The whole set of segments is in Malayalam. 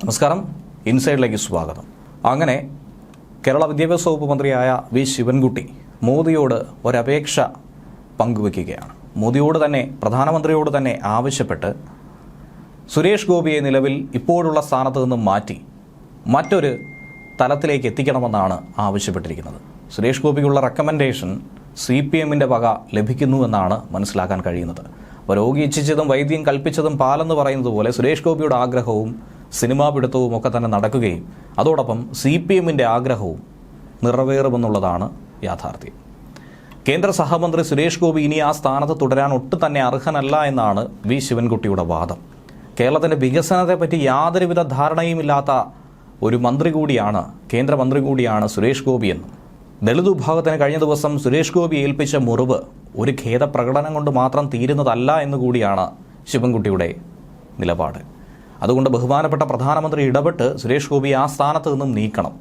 നമസ്കാരം, ഇൻസൈഡിലേക്ക് സ്വാഗതം. അങ്ങനെ കേരള വിദ്യാഭ്യാസ വകുപ്പ് മന്ത്രിയായ വി ശിവൻകുട്ടി മോദിയോട് ഒരപേക്ഷ പങ്കുവയ്ക്കുകയാണ്. മോദിയോട് തന്നെ, പ്രധാനമന്ത്രിയോട് തന്നെ ആവശ്യപ്പെട്ട് സുരേഷ് ഗോപിയെ നിലവിൽ ഇപ്പോഴുള്ള സ്ഥാനത്ത് നിന്നും മാറ്റി മറ്റൊരു തലത്തിലേക്ക് എത്തിക്കണമെന്നാണ് ആവശ്യപ്പെട്ടിരിക്കുന്നത്. സുരേഷ് ഗോപിക്കുള്ള റെക്കമെൻഡേഷൻ CPMന്റെ വക ലഭിക്കുന്നുവെന്നാണ് മനസ്സിലാക്കാൻ കഴിയുന്നത്. അപ്പോൾ രോഗി ഇച്ഛിച്ചതും വൈദ്യം കൽപ്പിച്ചതും പാലെന്ന് പറയുന്നത് പോലെ സുരേഷ് ഗോപിയുടെ ആഗ്രഹവും സിനിമാ പിടുത്തവും ഒക്കെ തന്നെ നടക്കുകയും അതോടൊപ്പം CPMന്റെ ആഗ്രഹവും നിറവേറുമെന്നുള്ളതാണ് യാഥാർത്ഥ്യം. കേന്ദ്ര സഹമന്ത്രി സുരേഷ് ഗോപി ഇനി ആ സ്ഥാനത്ത് തുടരാൻ ഒട്ടും തന്നെ അർഹനല്ല എന്നാണ് വി ശിവൻകുട്ടിയുടെ വാദം. കേരളത്തിൻ്റെ വികസനത്തെപ്പറ്റി യാതൊരുവിധ ധാരണയുമില്ലാത്ത ഒരു മന്ത്രി കൂടിയാണ്, കേന്ദ്രമന്ത്രി കൂടിയാണ് സുരേഷ് ഗോപി എന്നും ദളിത് വിഭാഗത്തിന് കഴിഞ്ഞ ദിവസം സുരേഷ് ഗോപി ഏൽപ്പിച്ച മുറിവ് ഒരു ഖേദപ്രകടനം കൊണ്ട് മാത്രം തീരുന്നതല്ല എന്നുകൂടിയാണ് ശിവൻകുട്ടിയുടെ നിലപാട്. അതുകൊണ്ട് ബഹുമാനപ്പെട്ട പ്രധാനമന്ത്രി ഇടപെട്ട് സുരേഷ് ഗോപി ആ സ്ഥാനത്ത് നിന്നും നീക്കണം.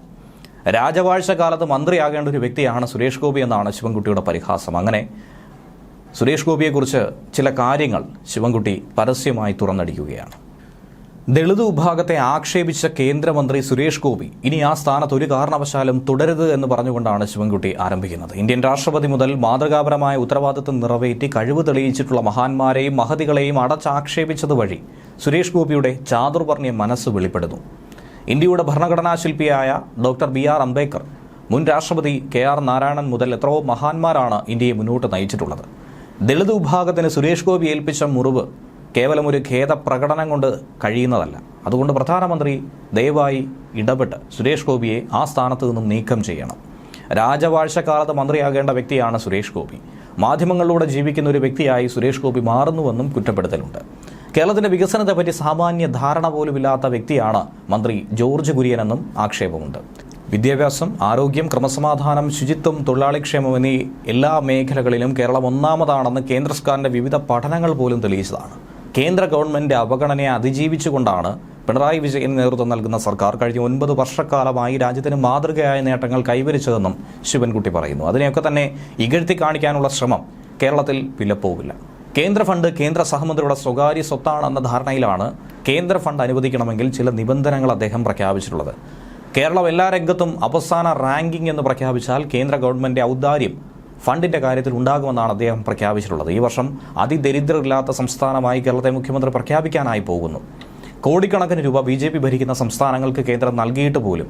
രാജവാഴ്ചക്കാലത്ത് മന്ത്രിയാകേണ്ട ഒരു വ്യക്തിയാണ് സുരേഷ് ഗോപി എന്നാണ് ശിവൻകുട്ടിയുടെ പരിഹാസം. അങ്ങനെ സുരേഷ് ഗോപിയെക്കുറിച്ച് ചില കാര്യങ്ങൾ ശിവൻകുട്ടി പരസ്യമായി തുറന്നടിക്കുകയാണ്. ദളിത് വിഭാഗത്തെ ആക്ഷേപിച്ച കേന്ദ്രമന്ത്രി സുരേഷ് ഗോപി ഇനി ആ സ്ഥാനത്ത് ഒരു കാരണവശാലും തുടരുത് എന്ന് പറഞ്ഞുകൊണ്ടാണ് ശിവൻകുട്ടി ആരംഭിക്കുന്നത്. ഇന്ത്യൻ രാഷ്ട്രപതി മുതൽ മാതൃകാപരമായ ഉത്തരവാദിത്വം നിറവേറ്റി കഴിവ് തെളിയിച്ചിട്ടുള്ള മഹാന്മാരെയും മഹതികളെയും അടച്ചാക്ഷേപിച്ചത് വഴി സുരേഷ് ഗോപിയുടെ ചാതുർവർണ്ണയ മനസ്സ് വെളിപ്പെടുന്നു. ഇന്ത്യയുടെ ഭരണഘടനാ ശില്പിയായ ഡോക്ടർ BR അംബേദ്കർ, മുൻ രാഷ്ട്രപതി KR നാരായണൻ മുതൽ എത്രയോ മഹാന്മാരാണ് ഇന്ത്യയെ മുന്നോട്ട് നയിച്ചിട്ടുള്ളത്. ദളിത് വിഭാഗത്തിന് സുരേഷ് ഗോപി ഏൽപ്പിച്ച മുറിവ് കേവലം ഒരു ഖേദപ്രകടനം കൊണ്ട് കഴിയുന്നതല്ല. അതുകൊണ്ട് പ്രധാനമന്ത്രി ദയവായി ഇടപെട്ട് സുരേഷ് ഗോപിയെ ആ സ്ഥാനത്ത് നിന്നും നീക്കം ചെയ്യണം. രാജവാഴ്ചക്കാലത്ത് മന്ത്രിയാകേണ്ട വ്യക്തിയാണ് സുരേഷ് ഗോപി. മാധ്യമങ്ങളിലൂടെ ജീവിക്കുന്ന ഒരു വ്യക്തിയായി സുരേഷ് ഗോപി മാറുന്നുവെന്നും കുറ്റപ്പെടുത്തലുണ്ട്. കേരളത്തിൻ്റെ വികസനത്തെപ്പറ്റി സാമാന്യ ധാരണ പോലുമില്ലാത്ത വ്യക്തിയാണ് മന്ത്രി ജോർജ് കുര്യനെന്നും ആക്ഷേപമുണ്ട്. വിദ്യാഭ്യാസം, ആരോഗ്യം, ക്രമസമാധാനം, ശുചിത്വം, തൊഴിലാളിക്ഷേമം എന്നീ എല്ലാ മേഖലകളിലും കേരളം ഒന്നാമതാണെന്ന് കേന്ദ്ര സർക്കാരിൻ്റെ വിവിധ പഠനങ്ങൾ പോലും തെളിയിച്ചതാണ്. കേന്ദ്ര ഗവൺമെൻറ് അവഗണനയെ അതിജീവിച്ചുകൊണ്ടാണ് പിണറായി വിജയൻ നേതൃത്വം നൽകുന്ന സർക്കാർ കഴിഞ്ഞ 9 വർഷക്കാലമായി രാജ്യത്തിന് മാതൃകയായ നേട്ടങ്ങൾ കൈവരിച്ചതെന്നും ശിവൻകുട്ടി പറയുന്നു. അതിനെയൊക്കെ തന്നെ ഇകഴ്ത്തി കാണിക്കാനുള്ള ശ്രമം കേരളത്തിൽ വിലപ്പോവില്ല. കേന്ദ്ര ഫണ്ട് കേന്ദ്ര സഹമന്ത്രിയുടെ സ്വകാര്യ സ്വത്താണെന്ന ധാരണയിലാണ് കേന്ദ്ര ഫണ്ട് അനുവദിക്കണമെങ്കിൽ ചില നിബന്ധനകൾ അദ്ദേഹം പ്രഖ്യാപിച്ചിട്ടുള്ളത്. കേരളം എല്ലാ രംഗത്തും അവസാന റാങ്കിംഗ് എന്ന് പ്രഖ്യാപിച്ചാൽ കേന്ദ്ര ഗവൺമെൻറ് ഔദാര്യം ഫണ്ടിൻ്റെ കാര്യത്തിൽ ഉണ്ടാകുമെന്നാണ് അദ്ദേഹം പ്രഖ്യാപിച്ചിട്ടുള്ളത്. ഈ വർഷം അതിദരിദ്രരില്ലാത്ത സംസ്ഥാനമായി കേരളത്തെ മുഖ്യമന്ത്രി പ്രഖ്യാപിക്കാനായി പോകുന്നു. കോടിക്കണക്കിന് രൂപ BJP ഭരിക്കുന്ന സംസ്ഥാനങ്ങൾക്ക് കേന്ദ്രം നൽകിയിട്ട് പോലും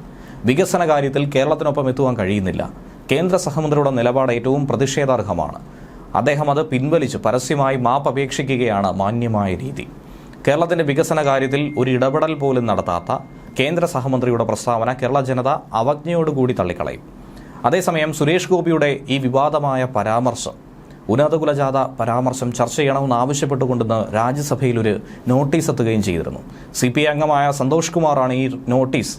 വികസന കാര്യത്തിൽ കേരളത്തിനൊപ്പം എത്തുവാൻ കഴിയുന്നില്ല. കേന്ദ്ര സഹമന്ത്രിയുടെ നിലപാട് ഏറ്റവും പ്രതിഷേധാർഹമാണ്. അദ്ദേഹം അത് പിൻവലിച്ച് പരസ്യമായി മാപ്പ് അപേക്ഷിക്കുകയാണ് മാന്യമായ രീതി. കേരളത്തിൻ്റെ വികസന കാര്യത്തിൽ ഒരു ഇടപെടൽ പോലും നടത്താത്ത കേന്ദ്ര സഹമന്ത്രിയുടെ പ്രസ്താവന കേരള ജനത അവജ്ഞയോടുകൂടി തള്ളിക്കളയും. അതേസമയം സുരേഷ് ഗോപിയുടെ ഈ വിവാദമായ പരാമർശം, ഉന്നതകുലജാഥ പരാമർശം ചർച്ച ചെയ്യണമെന്ന് ആവശ്യപ്പെട്ടുകൊണ്ടെന്ന് രാജ്യസഭയിൽ ഒരു നോട്ടീസ് എത്തുകയും ചെയ്തിരുന്നു. CPI അംഗമായ സന്തോഷ് കുമാറാണ് ഈ നോട്ടീസ്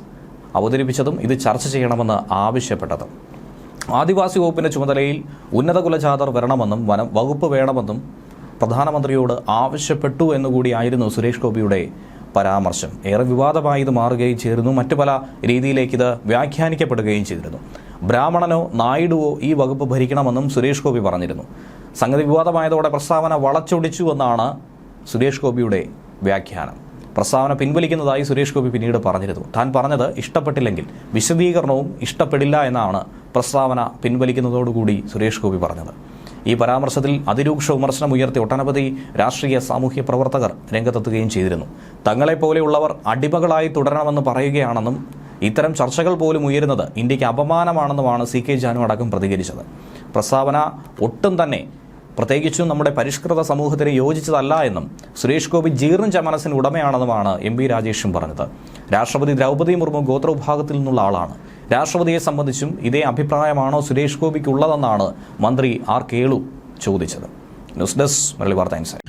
അവതരിപ്പിച്ചതും ഇത് ചർച്ച ചെയ്യണമെന്ന് ആവശ്യപ്പെട്ടതും. ആദിവാസി വകുപ്പിൻ്റെ ചുമതലയിൽ ഉന്നതകുലജാഥർ വരണമെന്നും വകുപ്പ് വേണമെന്നും പ്രധാനമന്ത്രിയോട് ആവശ്യപ്പെട്ടു എന്നുകൂടിയായിരുന്നു സുരേഷ് ഗോപിയുടെ പരാമർശം. ഏറെ വിവാദമായി ഇത് മാറുകയും ചെയ്തിരുന്നു. മറ്റു പല രീതിയിലേക്ക് ഇത് വ്യാഖ്യാനിക്കപ്പെടുകയും ചെയ്തിരുന്നു. ബ്രാഹ്മണനോ നായിഡുവോ ഈ വകുപ്പ് ഭരിക്കണമെന്നും സുരേഷ് ഗോപി പറഞ്ഞിരുന്നു. സംഗതി വിവാദമായതോടെ പ്രസ്താവന വളച്ചൊടിച്ചുവെന്നാണ് സുരേഷ് ഗോപിയുടെ വ്യാഖ്യാനം. പ്രസ്താവന പിൻവലിക്കുന്നതായി സുരേഷ് ഗോപി പിന്നീട് പറഞ്ഞിരുന്നു. താൻ പറഞ്ഞത് ഇഷ്ടപ്പെട്ടില്ലെങ്കിൽ വിശദീകരണവും ഇഷ്ടപ്പെടില്ല എന്നാണ് പ്രസ്താവന പിൻവലിക്കുന്നതോടുകൂടി സുരേഷ് ഗോപി പറഞ്ഞത്. ഈ പരാമർശത്തിൽ അതിരൂക്ഷ വിമർശനം ഉയർത്തി ഒട്ടനവധി രാഷ്ട്രീയ സാമൂഹ്യ പ്രവർത്തകർ രംഗത്തെത്തുകയും ചെയ്തിരുന്നു. തങ്ങളെപ്പോലെയുള്ളവർ അടിമകളായി തുടരണമെന്ന് പറയുകയാണെന്നും ഇത്തരം ചർച്ചകൾ പോലും ഉയരുന്നത് ഇന്ത്യക്ക് അപമാനമാണെന്നുമാണ് CK ജാനു അടക്കം പ്രതികരിച്ചത്. പ്രസ്താവന ഒട്ടും തന്നെ പ്രത്യേകിച്ചും നമ്മുടെ പരിഷ്കൃത സമൂഹത്തിന് യോജിച്ചതല്ല എന്നും സുരേഷ് ഗോപി ജീർണിച്ച മനസ്സിന് ഉടമയാണെന്നുമാണ് MP രാജേഷും പറഞ്ഞത്. രാഷ്ട്രപതി ദ്രൗപദി മുർമു ഗോത്രവിഭാഗത്തിൽ നിന്നുള്ള ആളാണ്. രാഷ്ട്രപതിയെ സംബന്ധിച്ചും ഇതേ അഭിപ്രായമാണോ സുരേഷ് ഗോപിക്കുള്ളതെന്നാണ് മന്ത്രി R. കേളു ചോദിച്ചത്. ന്യൂസ് ഡെസ്ക് മലയാളി വാർത്ത ഇൻസൈഡ്.